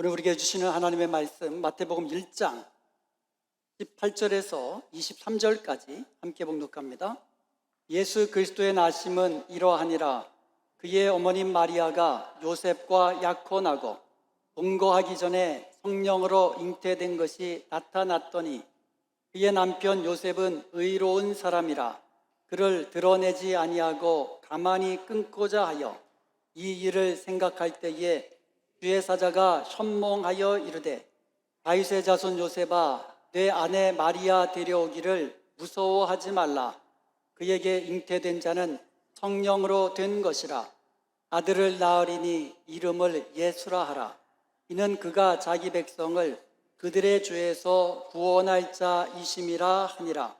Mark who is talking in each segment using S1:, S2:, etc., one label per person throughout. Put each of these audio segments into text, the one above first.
S1: 오늘 우리에게 주시는 하나님의 말씀 마태복음 1장 18절에서 23절까지 함께 봉독합니다. 예수 그리스도의 나심은 이러하니라. 그의 어머님 마리아가 요셉과 약혼하고 동거하기 전에 성령으로 잉태된 것이 나타났더니 그의 남편 요셉은 의로운 사람이라 그를 드러내지 아니하고 가만히 끊고자 하여 이 일을 생각할 때에 주의 사자가 현몽하여 이르되 다윗의 자손 요셉아 내 아내 마리아 데려오기를 무서워하지 말라. 그에게 잉태된 자는 성령으로 된 것이라. 아들을 낳으리니 이름을 예수라 하라. 이는 그가 자기 백성을 그들의 죄에서 구원할 자이심이라 하니라.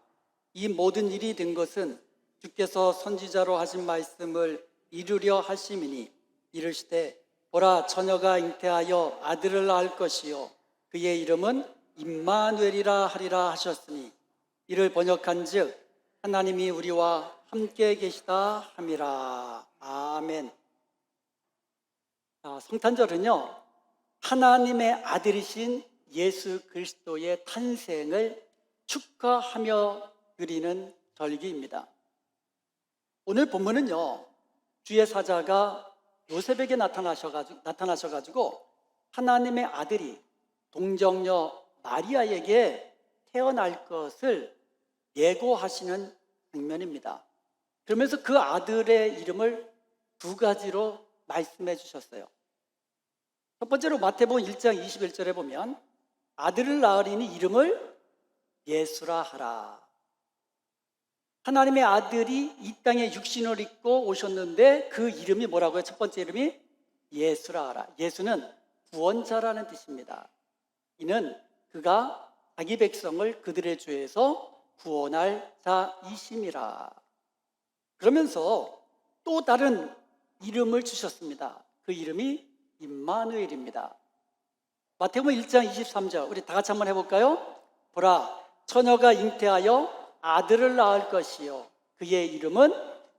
S1: 이 모든 일이 된 것은 주께서 선지자로 하신 말씀을 이루려 하심이니 이르시되 보라 처녀가 잉태하여 아들을 낳을 것이요 그의 이름은 임마누엘이라 하리라 하셨으니 이를 번역한즉 하나님이 우리와 함께 계시다 함이라. 아멘. 성탄절은요 하나님의 아들이신 예수 그리스도의 탄생을 축하하며 드리는 절기입니다. 오늘 본문은요 주의 사자가 요셉에게 나타나셔가지고 하나님의 아들이 동정녀 마리아에게 태어날 것을 예고하시는 장면입니다. 그러면서 그 아들의 이름을 두 가지로 말씀해 주셨어요. 첫 번째로 마태복음 1장 21절에 보면 아들을 낳으리니 이름을 예수라 하라. 하나님의 아들이 이 땅에 육신을 입고 오셨는데 그 이름이 뭐라고요? 첫 번째 이름이 예수라 하라. 예수는 구원자라는 뜻입니다. 이는 그가 자기 백성을 그들의 죄에서 구원할 자이심이라. 그러면서 또 다른 이름을 주셨습니다. 그 이름이 임마누엘입니다. 마태복음 1장 23절 우리 다 같이 한번 해볼까요? 보라 처녀가 잉태하여 아들을 낳을 것이요 그의 이름은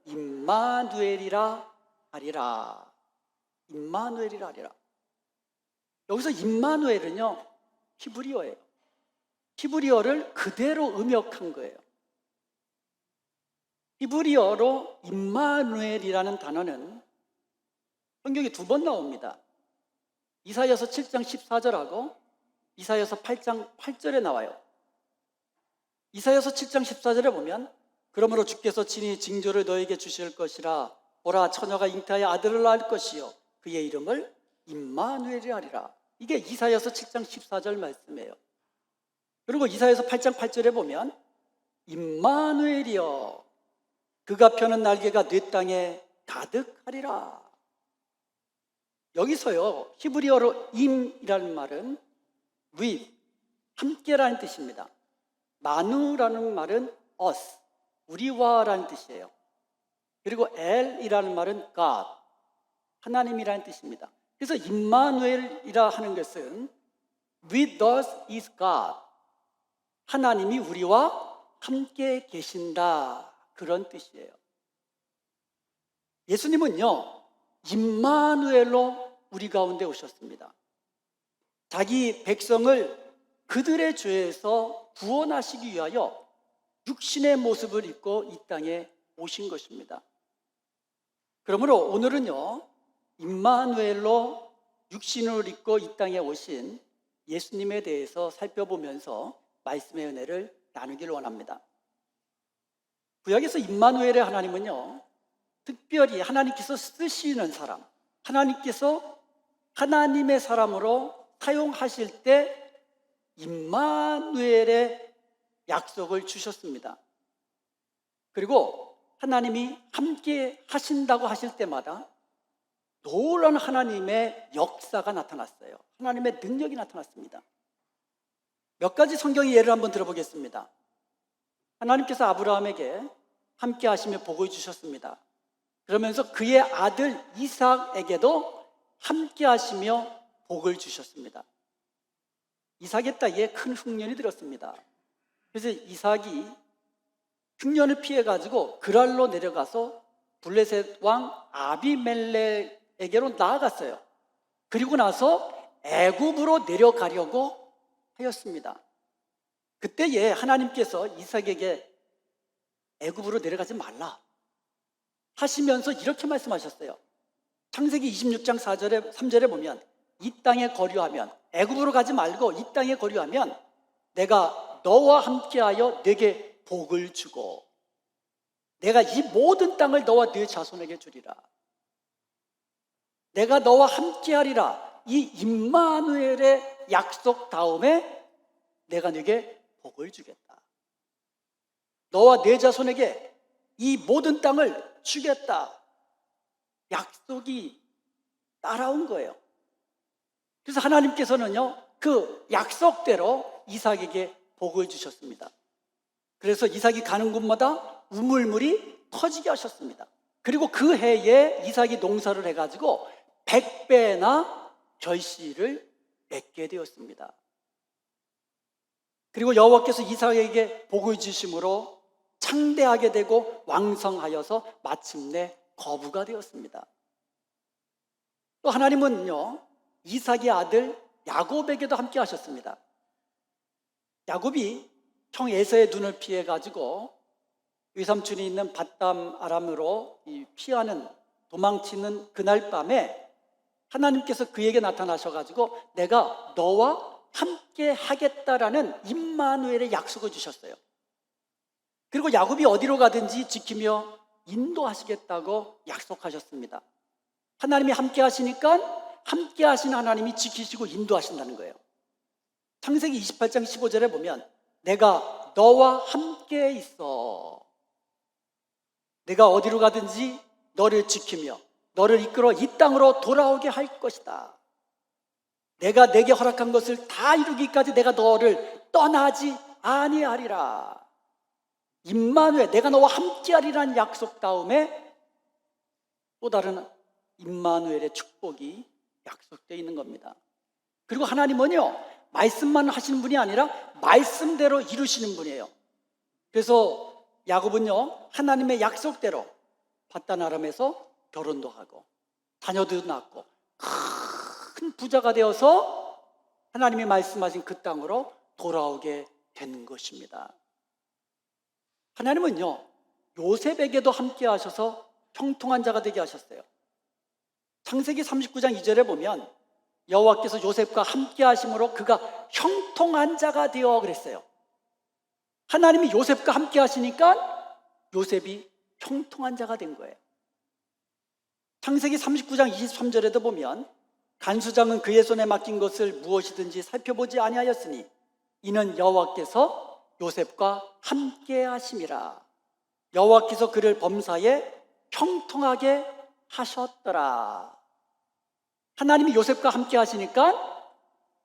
S1: 임마누엘이라 하리라. 임마누엘이라 하리라. 여기서 임마누엘은요 히브리어예요. 히브리어를 그대로 음역한 거예요. 히브리어로 임마누엘이라는 단어는 성경에 두 번 나옵니다. 이사야서 7장 14절하고 이사야서 8장 8절에 나와요. 이사야서 7장 14절에 보면 그러므로 주께서 친히 징조를 너에게 주실 것이라. 보라 처녀가 잉태하여 아들을 낳을 것이요 그의 이름을 임마누엘이라 하리라. 이게 이사야서 7장 14절 말씀이에요. 그리고 이사야서 8장 8절에 보면 임마누엘이여 그가 펴는 날개가 네 땅에 가득하리라. 여기서요 히브리어로 임이라는 말은 with 함께라는 뜻입니다. 마누라는 말은 us 우리와라는 뜻이에요. 그리고 엘이라는 말은 God 하나님이라는 뜻입니다. 그래서 임마누엘이라 하는 것은 with us is God 하나님이 우리와 함께 계신다 그런 뜻이에요. 예수님은요 임마누엘로 우리 가운데 오셨습니다. 자기 백성을 그들의 죄에서 구원하시기 위하여 육신의 모습을 입고 이 땅에 오신 것입니다. 그러므로 오늘은요 임마누엘로 육신을 입고 이 땅에 오신 예수님에 대해서 살펴보면서 말씀의 은혜를 나누기를 원합니다. 구약에서 임마누엘의 하나님은요 특별히 하나님께서 쓰시는 사람, 하나님께서 하나님의 사람으로 사용하실 때 임마누엘의 약속을 주셨습니다. 그리고 하나님이 함께 하신다고 하실 때마다 놀라운 하나님의 역사가 나타났어요. 하나님의 능력이 나타났습니다. 몇 가지 성경의 예를 한번 들어보겠습니다. 하나님께서 아브라함에게 함께 하시며 복을 주셨습니다. 그러면서 그의 아들 이삭에게도 함께 하시며 복을 주셨습니다. 이삭의 땅에 큰 흉년이 들었습니다. 그래서 이삭이 흉년을 피해가지고 그랄로 내려가서 블레셋 왕 아비멜렉에게로 나아갔어요. 그리고 나서 애굽으로 내려가려고 하였습니다. 그때에 하나님께서 이삭에게 애굽으로 내려가지 말라 하시면서 이렇게 말씀하셨어요. 창세기 26장 4절에 3절에 보면 이 땅에 거류하면, 애굽으로 가지 말고 이 땅에 거류하면 내가 너와 함께하여 네게 복을 주고 내가 이 모든 땅을 너와 네 자손에게 주리라. 내가 너와 함께하리라. 이 임마누엘의 약속 다음에 내가 네게 복을 주겠다. 너와 네 자손에게 이 모든 땅을 주겠다. 약속이 따라온 거예요. 그래서 하나님께서는요, 그 약속대로 이삭에게 복을 주셨습니다. 그래서 이삭이 가는 곳마다 우물물이 터지게 하셨습니다. 그리고 그 해에 이삭이 농사를 해가지고 100배나 결실을 맺게 되었습니다. 그리고 여호와께서 이삭에게 복을 주심으로 창대하게 되고 왕성하여서 마침내 거부가 되었습니다. 또 하나님은요, 이삭의 아들 야곱에게도 함께 하셨습니다. 야곱이 형 에서의 눈을 피해 가지고 외삼촌이 있는 밧담 아람으로 피하는, 도망치는 그날 밤에 하나님께서 그에게 나타나셔 가지고 내가 너와 함께 하겠다라는 임마누엘의 약속을 주셨어요. 그리고 야곱이 어디로 가든지 지키며 인도하시겠다고 약속하셨습니다. 하나님이 함께 하시니까 함께 하신 하나님이 지키시고 인도하신다는 거예요. 창세기 28장 15절에 보면 내가 너와 함께 있어. 내가 어디로 가든지 너를 지키며 너를 이끌어 이 땅으로 돌아오게 할 것이다. 내가 내게 허락한 것을 다 이루기까지 내가 너를 떠나지 아니하리라. 임마누엘, 내가 너와 함께하리라는 약속 다음에 또 다른 임마누엘의 축복이 약속되어 있는 겁니다. 그리고 하나님은요, 말씀만 하시는 분이 아니라 말씀대로 이루시는 분이에요. 그래서 야곱은요, 하나님의 약속대로 밧단 아람에서 결혼도 하고 자녀도 낳고 큰 부자가 되어서 하나님이 말씀하신 그 땅으로 돌아오게 된 것입니다. 하나님은요, 요셉에게도 함께 하셔서 형통한 자가 되게 하셨어요. 창세기 39장 2절에 보면 여호와께서 요셉과 함께 하심으로 그가 형통한 자가 되어 그랬어요. 하나님이 요셉과 함께 하시니까 요셉이 형통한 자가 된 거예요. 창세기 39장 23절에도 보면 간수장은 그의 손에 맡긴 것을 무엇이든지 살펴보지 아니하였으니 이는 여호와께서 요셉과 함께 하심이라. 여호와께서 그를 범사에 형통하게 하셨더라. 하나님이 요셉과 함께 하시니까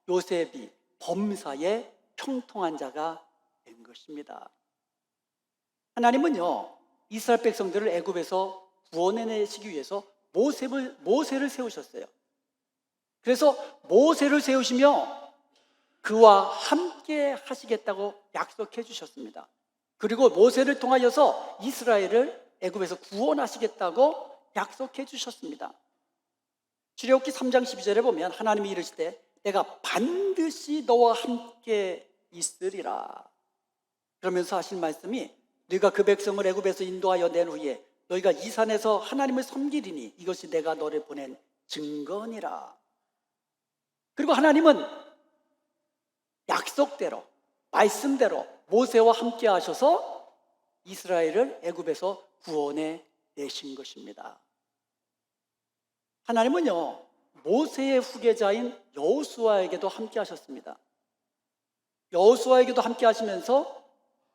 S1: 요셉이 범사에 형통한 자가 된 것입니다. 하나님은요, 이스라엘 백성들을 애굽에서 구원해내시기 위해서 모세를 세우셨어요. 그래서 모세를 세우시며 그와 함께 하시겠다고 약속해 주셨습니다. 그리고 모세를 통하여서 이스라엘을 애굽에서 구원하시겠다고 약속해 주셨습니다. 출애굽기 3장 12절에 보면 하나님이 이르시되 내가 반드시 너와 함께 있으리라. 그러면서 하신 말씀이 네가 그 백성을 애굽에서 인도하여 낸 후에 너희가 이 산에서 하나님을 섬기리니 이것이 내가 너를 보낸 증거니라. 그리고 하나님은 약속대로, 말씀대로 모세와 함께 하셔서 이스라엘을 애굽에서 구원해 내신 것입니다. 하나님은요, 모세의 후계자인 여호수아에게도 함께 하셨습니다. 여호수아에게도 함께 하시면서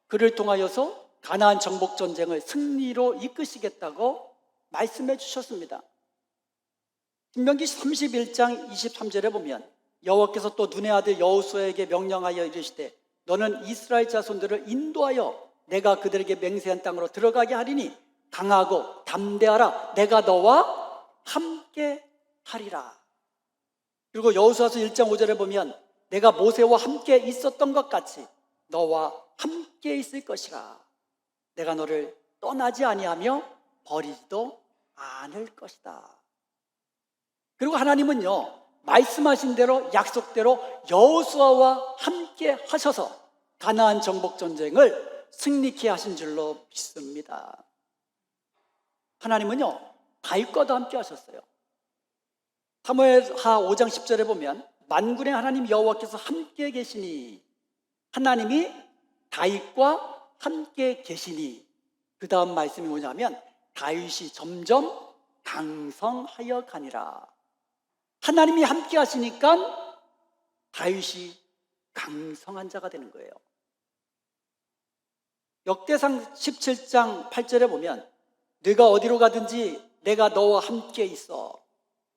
S1: 그를 통하여서 가나안 정복 전쟁을 승리로 이끄시겠다고 말씀해 주셨습니다. 신명기 31장 23절에 보면 여호와께서 또 눈의 아들 여호수아에게 명령하여 이르시되 너는 이스라엘 자손들을 인도하여 내가 그들에게 맹세한 땅으로 들어가게 하리니 강하고 담대하라. 내가 너와 함께 하리라. 그리고 여호수아서 1장 5절에 보면 내가 모세와 함께 있었던 것 같이 너와 함께 있을 것이라. 내가 너를 떠나지 아니하며 버리지도 않을 것이다. 그리고 하나님은요, 말씀하신 대로 약속대로 여호수아와 함께 하셔서 가나안 정복 전쟁을 승리케 하신 줄로 믿습니다. 하나님은요, 다윗과도 함께 하셨어요. 사무엘하 5장 10절에 보면 만군의 하나님 여호와께서 함께 계시니, 하나님이 다윗과 함께 계시니, 그 다음 말씀이 뭐냐면 다윗이 점점 강성하여 가니라. 하나님이 함께 하시니까 다윗이 강성한 자가 되는 거예요. 역대상 17장 8절에 보면 네가 어디로 가든지 내가 너와 함께 있어.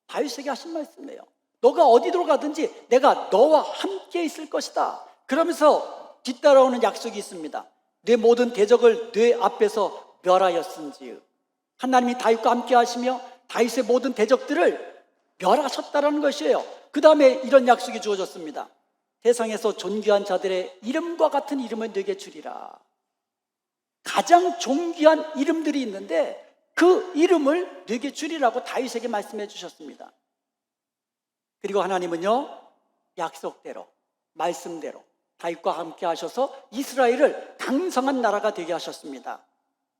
S1: 다윗에게 하신 말씀이에요. 너가 어디로 가든지 내가 너와 함께 있을 것이다. 그러면서 뒤따라오는 약속이 있습니다. 내 모든 대적을 내 앞에서 멸하였은지. 하나님이 다윗과 함께 하시며 다윗의 모든 대적들을 멸하셨다라는 것이에요. 그 다음에 이런 약속이 주어졌습니다. 세상에서 존귀한 자들의 이름과 같은 이름을 네게 주리라. 가장 존귀한 이름들이 있는데 그 이름을 네게 주리라고 다윗에게 말씀해 주셨습니다. 그리고 하나님은요, 약속대로, 말씀대로 다윗과 함께 하셔서 이스라엘을 강성한 나라가 되게 하셨습니다.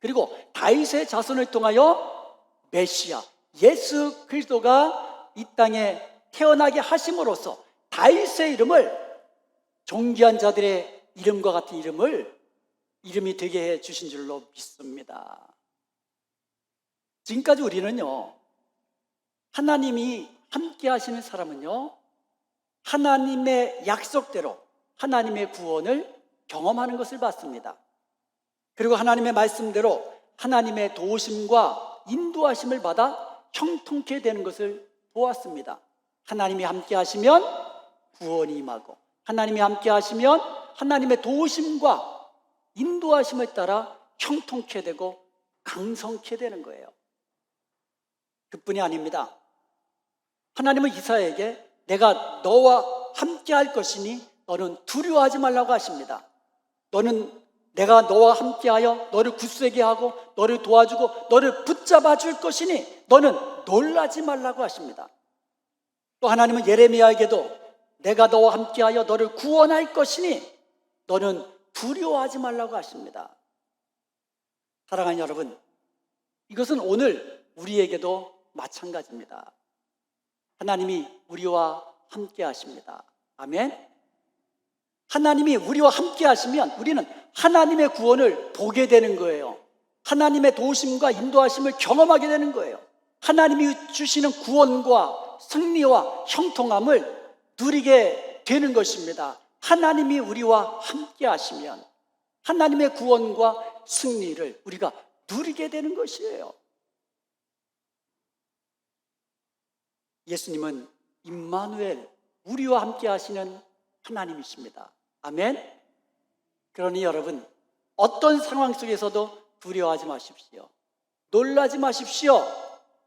S1: 그리고 다윗의 자손을 통하여 메시아 예수 그리스도가 이 땅에 태어나게 하심으로써 다윗의 이름을, 존귀한 자들의 이름과 같은 이름이 되게 해 주신 줄로 믿습니다. 지금까지 우리는요, 하나님이 함께 하시는 사람은요, 하나님의 약속대로 하나님의 구원을 경험하는 것을 봤습니다. 그리고 하나님의 말씀대로 하나님의 도우심과 인도하심을 받아 형통케 되는 것을 보았습니다. 하나님이 함께 하시면 구원이 임하고, 하나님이 함께 하시면 하나님의 도우심과 인도하심을 따라 형통케 되고 강성케 되는 거예요. 그뿐이 아닙니다. 하나님은 이사야에게 내가 너와 함께 할 것이니 너는 두려워하지 말라고 하십니다. 내가 너와 함께하여 너를 굳세게 하고 너를 도와주고 너를 붙잡아 줄 것이니 너는 놀라지 말라고 하십니다. 또 하나님은 예레미야에게도 내가 너와 함께하여 너를 구원할 것이니 너는 두려워하지 말라고 하십니다. 사랑하는 여러분, 이것은 오늘 우리에게도 마찬가지입니다. 하나님이 우리와 함께 하십니다. 아멘. 하나님이 우리와 함께 하시면 우리는 하나님의 구원을 보게 되는 거예요. 하나님의 도우심과 인도하심을 경험하게 되는 거예요. 하나님이 주시는 구원과 승리와 형통함을 누리게 되는 것입니다. 하나님이 우리와 함께 하시면 하나님의 구원과 승리를 우리가 누리게 되는 것이에요. 예수님은 임마누엘, 우리와 함께 하시는 하나님이십니다. 아멘. 그러니 여러분, 어떤 상황 속에서도 두려워하지 마십시오. 놀라지 마십시오.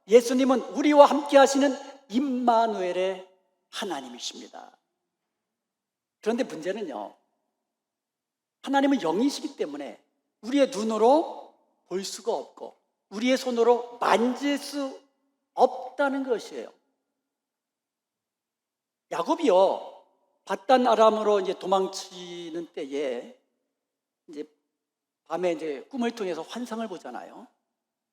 S1: 예수님은 우리와 함께 하시는 임마누엘의 하나님이십니다. 그런데 문제는요, 하나님은 영이시기 때문에 우리의 눈으로 볼 수가 없고 우리의 손으로 만질 수 없다는 것이에요. 야곱이요, 밧단 아람으로 이제 도망치는 때에 이제 밤에 이제 꿈을 통해서 환상을 보잖아요.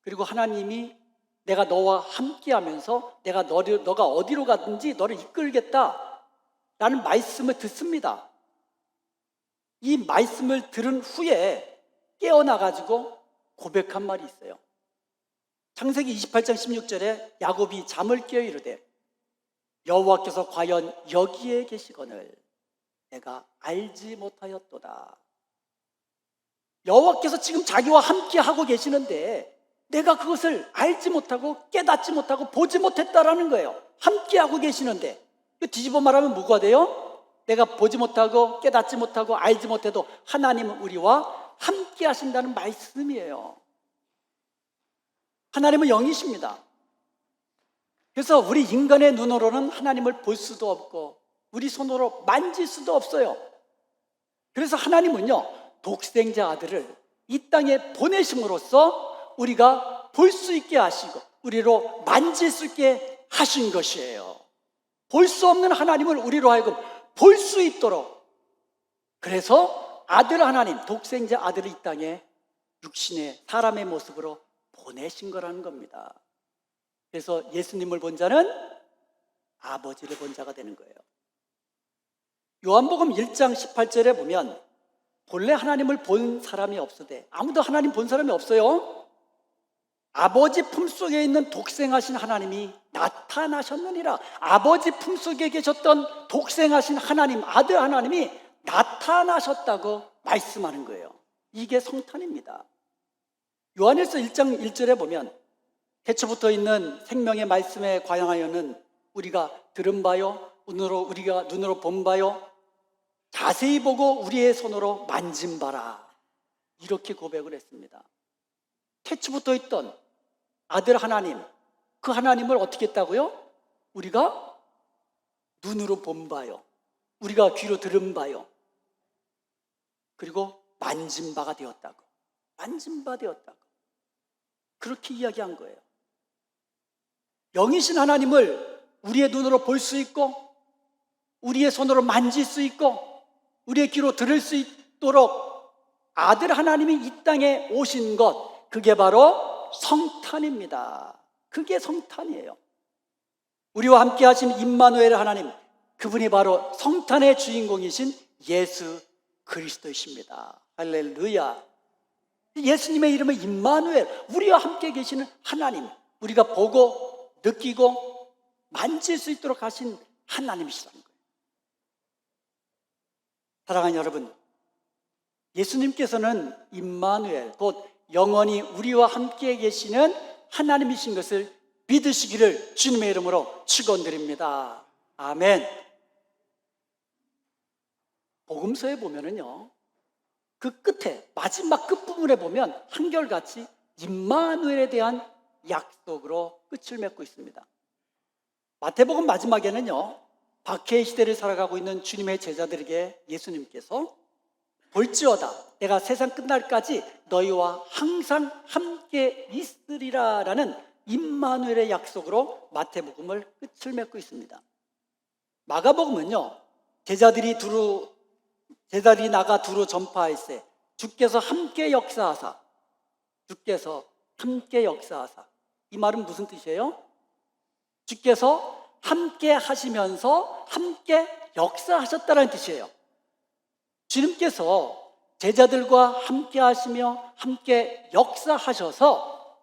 S1: 그리고 하나님이 내가 너와 함께하면서 내가 너가 어디로 가든지 너를 이끌겠다라는 말씀을 듣습니다. 이 말씀을 들은 후에 깨어나가지고 고백한 말이 있어요. 창세기 28장 16절에 야곱이 잠을 깨어 이르되 여호와께서 과연 여기에 계시거늘 내가 알지 못하였도다. 여호와께서 지금 자기와 함께 하고 계시는데 내가 그것을 알지 못하고 깨닫지 못하고 보지 못했다라는 거예요. 함께 하고 계시는데 뒤집어 말하면 뭐가 돼요? 내가 보지 못하고 깨닫지 못하고 알지 못해도 하나님은 우리와 함께 하신다는 말씀이에요. 하나님은 영이십니다. 그래서 우리 인간의 눈으로는 하나님을 볼 수도 없고 우리 손으로 만질 수도 없어요. 그래서 하나님은요, 독생자 아들을 이 땅에 보내심으로써 우리가 볼 수 있게 하시고 우리로 만질 수 있게 하신 것이에요. 볼 수 없는 하나님을 우리로 하여금 볼 수 있도록, 그래서 아들 하나님, 독생자 아들을 이 땅에 육신의 사람의 모습으로 보내신 거라는 겁니다. 그래서 예수님을 본 자는 아버지를 본 자가 되는 거예요. 요한복음 1장 18절에 보면 본래 하나님을 본 사람이 없으되, 아무도 하나님 본 사람이 없어요. 아버지 품속에 있는 독생하신 하나님이 나타나셨느니라. 아버지 품속에 계셨던 독생하신 하나님, 아들 하나님이 나타나셨다고 말씀하는 거예요. 이게 성탄입니다. 요한일서 1장 1절에 보면 태초부터 있는 생명의 말씀에 관하여는 우리가 들은 바요, 우리가 눈으로 본 바요, 자세히 보고 우리의 손으로 만진 바라, 이렇게 고백을 했습니다. 태초부터 있던 아들 하나님, 그 하나님을 어떻게 했다고요? 우리가 눈으로 본 바요, 우리가 귀로 들은 바요, 그리고 만진 바가 되었다고, 만진 바 되었다고, 그렇게 이야기한 거예요. 영이신 하나님을 우리의 눈으로 볼 수 있고, 우리의 손으로 만질 수 있고, 우리의 귀로 들을 수 있도록 아들 하나님이 이 땅에 오신 것, 그게 바로 성탄입니다. 그게 성탄이에요. 우리와 함께 하신 임마누엘 하나님, 그분이 바로 성탄의 주인공이신 예수 그리스도이십니다. 할렐루야. 예수님의 이름은 임마누엘, 우리와 함께 계시는 하나님, 우리가 보고 느끼고 만질 수 있도록 하신 하나님이시라는 거예요. 사랑하는 여러분, 예수님께서는 임마누엘, 곧 영원히 우리와 함께 계시는 하나님이신 것을 믿으시기를 주님의 이름으로 축원드립니다. 아멘. 복음서에 보면은요, 그 끝에 마지막 끝부분에 보면 한결같이 임마누엘에 대한 약속으로 끝을 맺고 있습니다. 마태복음 마지막에는요, 박해의 시대를 살아가고 있는 주님의 제자들에게 예수님께서 볼지어다 내가 세상 끝날까지 너희와 항상 함께 있으리라라는 임마누엘의 약속으로 마태복음을 끝을 맺고 있습니다. 마가복음은요, 제자들이 나가 두루 전파할세 주께서 함께 역사하사, 주께서 함께 역사하사, 이 말은 무슨 뜻이에요? 주께서 함께 하시면서 함께 역사하셨다는 뜻이에요. 주님께서 제자들과 함께 하시며 함께 역사하셔서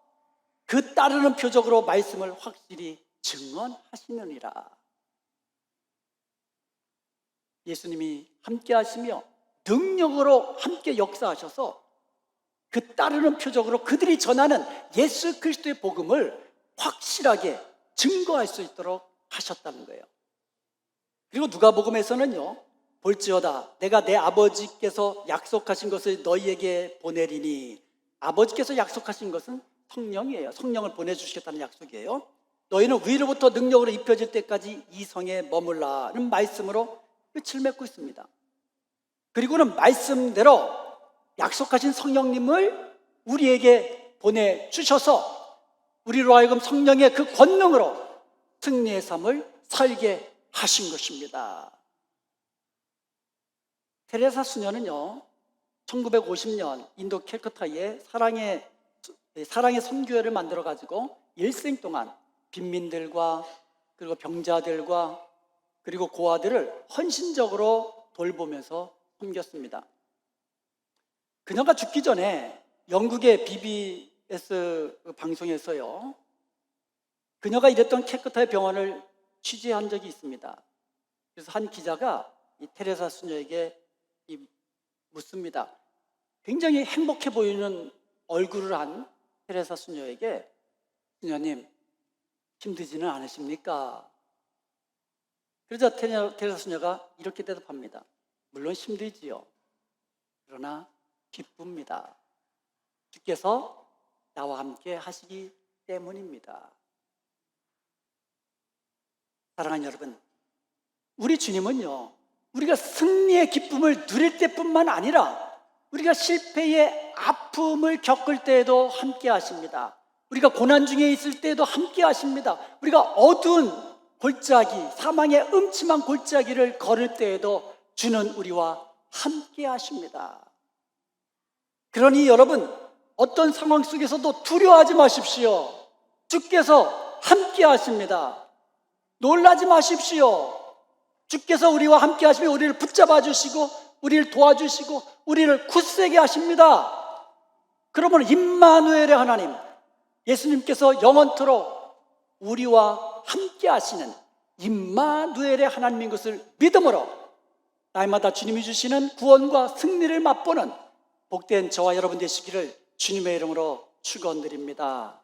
S1: 그 따르는 표적으로 말씀을 확실히 증언하시느니라. 예수님이 함께 하시며 능력으로 함께 역사하셔서 그 따르는 표적으로 그들이 전하는 예수 그리스도의 복음을 확실하게 증거할 수 있도록 하셨다는 거예요. 그리고 누가복음에서는요, 볼지어다 내가 내 아버지께서 약속하신 것을 너희에게 보내리니, 아버지께서 약속하신 것은 성령이에요. 성령을 보내주시겠다는 약속이에요. 너희는 위로부터 능력으로 입혀질 때까지 이 성에 머물라는 말씀으로 끝을 맺고 있습니다. 그리고는 말씀대로 약속하신 성령님을 우리에게 보내주셔서 우리로 하여금 성령의 그 권능으로 승리의 삶을 살게 하신 것입니다. 테레사 수녀는요, 1950년 인도 캘커타에 사랑의 선교회를 만들어가지고 일생 동안 빈민들과 그리고 병자들과 그리고 고아들을 헌신적으로 돌보면서 섬겼습니다. 그녀가 죽기 전에 영국의 BBS 방송에서요, 그녀가 일했던 캘커타의 병원을 취재한 적이 있습니다. 그래서 한 기자가 이 테레사 수녀에게 묻습니다. 굉장히 행복해 보이는 얼굴을 한 테레사 수녀에게, 수녀님 힘들지는 않으십니까? 그러자 테레사 수녀가 이렇게 대답합니다. 물론 힘들지요. 그러나 기쁩니다. 주께서 나와 함께 하시기 때문입니다. 사랑하는 여러분, 우리 주님은요, 우리가 승리의 기쁨을 누릴 때뿐만 아니라 우리가 실패의 아픔을 겪을 때에도 함께 하십니다. 우리가 고난 중에 있을 때에도 함께 하십니다. 우리가 어두운 골짜기, 사망의 음침한 골짜기를 걸을 때에도 주는 우리와 함께 하십니다. 그러니 여러분, 어떤 상황 속에서도 두려워하지 마십시오. 주께서 함께 하십니다. 놀라지 마십시오. 주께서 우리와 함께 하시며 우리를 붙잡아 주시고 우리를 도와주시고 우리를 굳세게 하십니다. 그러면 임마누엘의 하나님, 예수님께서 영원토록 우리와 함께 하시는 임마누엘의 하나님인 것을 믿음으로 날마다 주님이 주시는 구원과 승리를 맛보는 복된 저와 여러분 되시기를 주님의 이름으로 축원드립니다.